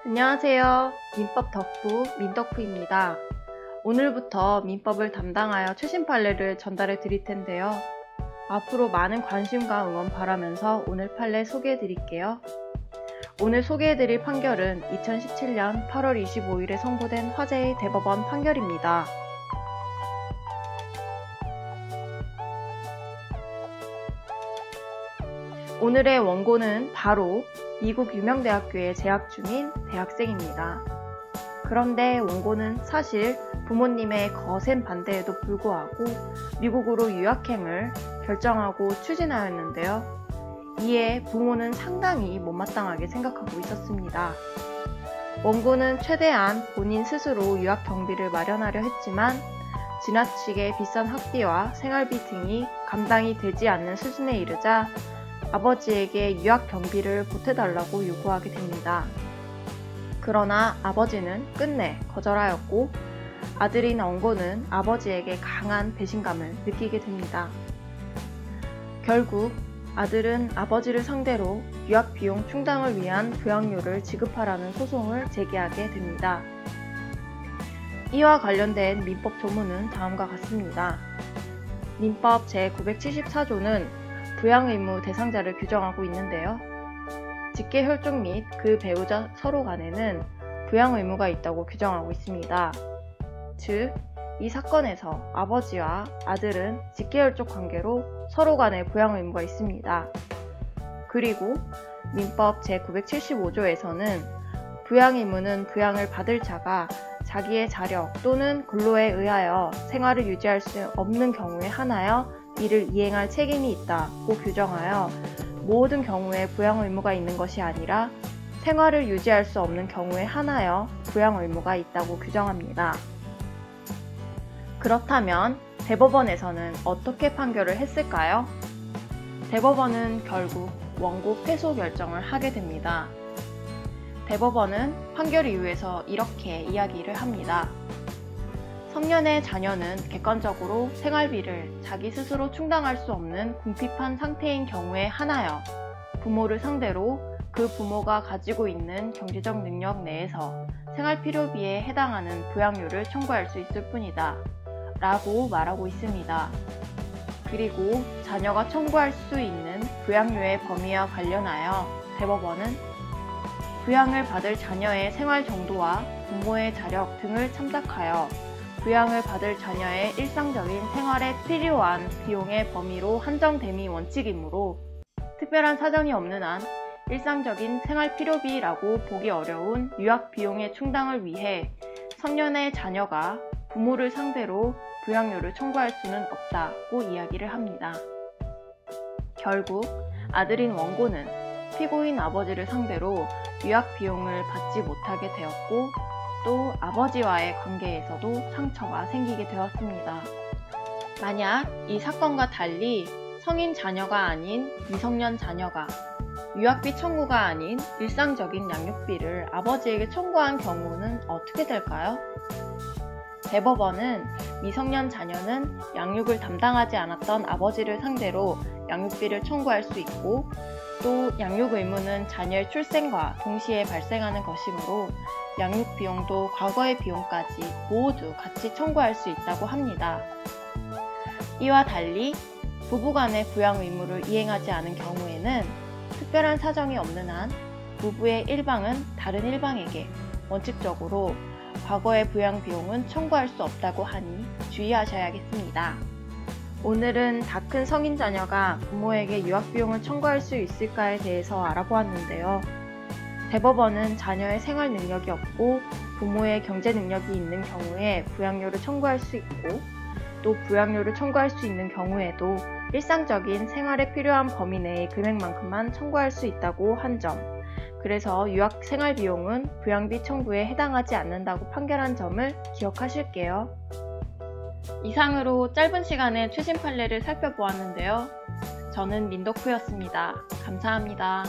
안녕하세요. 민법 덕후 민덕후입니다. 오늘부터 민법을 담당하여 최신 판례를 전달해 드릴 텐데요. 앞으로 많은 관심과 응원 바라면서 오늘 판례 소개해 드릴게요. 오늘 소개해 드릴 판결은 2017년 8월 25일에 선고된 화제의 대법원 판결입니다. 오늘의 원고는 바로 미국 유명 대학교에 재학 중인 대학생입니다. 그런데 원고는 사실 부모님의 거센 반대에도 불구하고 미국으로 유학행을 결정하고 추진하였는데요. 이에 부모는 상당히 못마땅하게 생각하고 있었습니다. 원고는 최대한 본인 스스로 유학 경비를 마련하려 했지만 지나치게 비싼 학비와 생활비 등이 감당이 되지 않는 수준에 이르자 아버지에게 유학 경비를 보태달라고 요구하게 됩니다. 그러나 아버지는 끝내 거절하였고 아들인 원고는 아버지에게 강한 배신감을 느끼게 됩니다. 결국 아들은 아버지를 상대로 유학 비용 충당을 위한 부양료를 지급하라는 소송을 제기하게 됩니다. 이와 관련된 민법 조문은 다음과 같습니다. 민법 제974조는 부양의무 대상자를 규정하고 있는데요. 직계혈족 및 그 배우자 서로 간에는 부양의무가 있다고 규정하고 있습니다. 즉, 이 사건에서 아버지와 아들은 직계혈족 관계로 서로 간에 부양의무가 있습니다. 그리고 민법 제975조에서는 부양의무는 부양을 받을 자가 자기의 자력 또는 근로에 의하여 생활을 유지할 수 없는 경우에 한하여 이를 이행할 책임이 있다고 규정하여 모든 경우에 부양 의무가 있는 것이 아니라 생활을 유지할 수 없는 경우에 한하여 부양 의무가 있다고 규정합니다. 그렇다면 대법원에서는 어떻게 판결을 했을까요? 대법원은 결국 원고 패소 결정을 하게 됩니다. 대법원은 판결 이유에서 이렇게 이야기를 합니다. 성년의 자녀는 객관적으로 생활비를 자기 스스로 충당할 수 없는 궁핍한 상태인 경우에 한하여 부모를 상대로 그 부모가 가지고 있는 경제적 능력 내에서 생활필요비에 해당하는 부양료를 청구할 수 있을 뿐이다 라고 말하고 있습니다. 그리고 자녀가 청구할 수 있는 부양료의 범위와 관련하여 대법원은 부양을 받을 자녀의 생활 정도와 부모의 자력 등을 참작하여 부양을 받을 자녀의 일상적인 생활에 필요한 비용의 범위로 한정됨이 원칙이므로 특별한 사정이 없는 한 일상적인 생활 필요비라고 보기 어려운 유학 비용의 충당을 위해 성년의 자녀가 부모를 상대로 부양료를 청구할 수는 없다고 이야기를 합니다. 결국 아들인 원고는 피고인 아버지를 상대로 유학 비용을 받지 못하게 되었고 또 아버지와의 관계에서도 상처가 생기게 되었습니다. 만약 이 사건과 달리 성인 자녀가 아닌 미성년 자녀가 유학비 청구가 아닌 일상적인 양육비를 아버지에게 청구한 경우는 어떻게 될까요? 대법원은 미성년 자녀는 양육을 담당하지 않았던 아버지를 상대로 양육비를 청구할 수 있고 또 양육 의무는 자녀의 출생과 동시에 발생하는 것이므로 양육 비용도 과거의 비용까지 모두 같이 청구할 수 있다고 합니다. 이와 달리 부부간의 부양 의무를 이행하지 않은 경우에는 특별한 사정이 없는 한 부부의 일방은 다른 일방에게 원칙적으로 과거의 부양 비용은 청구할 수 없다고 하니 주의하셔야겠습니다. 오늘은 다 큰 성인 자녀가 부모에게 유학 비용을 청구할 수 있을까에 대해서 알아보았는데요. 대법원은 자녀의 생활 능력이 없고 부모의 경제 능력이 있는 경우에 부양료를 청구할 수 있고 또 부양료를 청구할 수 있는 경우에도 일상적인 생활에 필요한 범위 내의 금액만큼만 청구할 수 있다고 한 점, 그래서 유학 생활 비용은 부양비 청구에 해당하지 않는다고 판결한 점을 기억하실게요. 이상으로 짧은 시간에 최신 판례를 살펴보았는데요. 저는 민덕후였습니다. 감사합니다.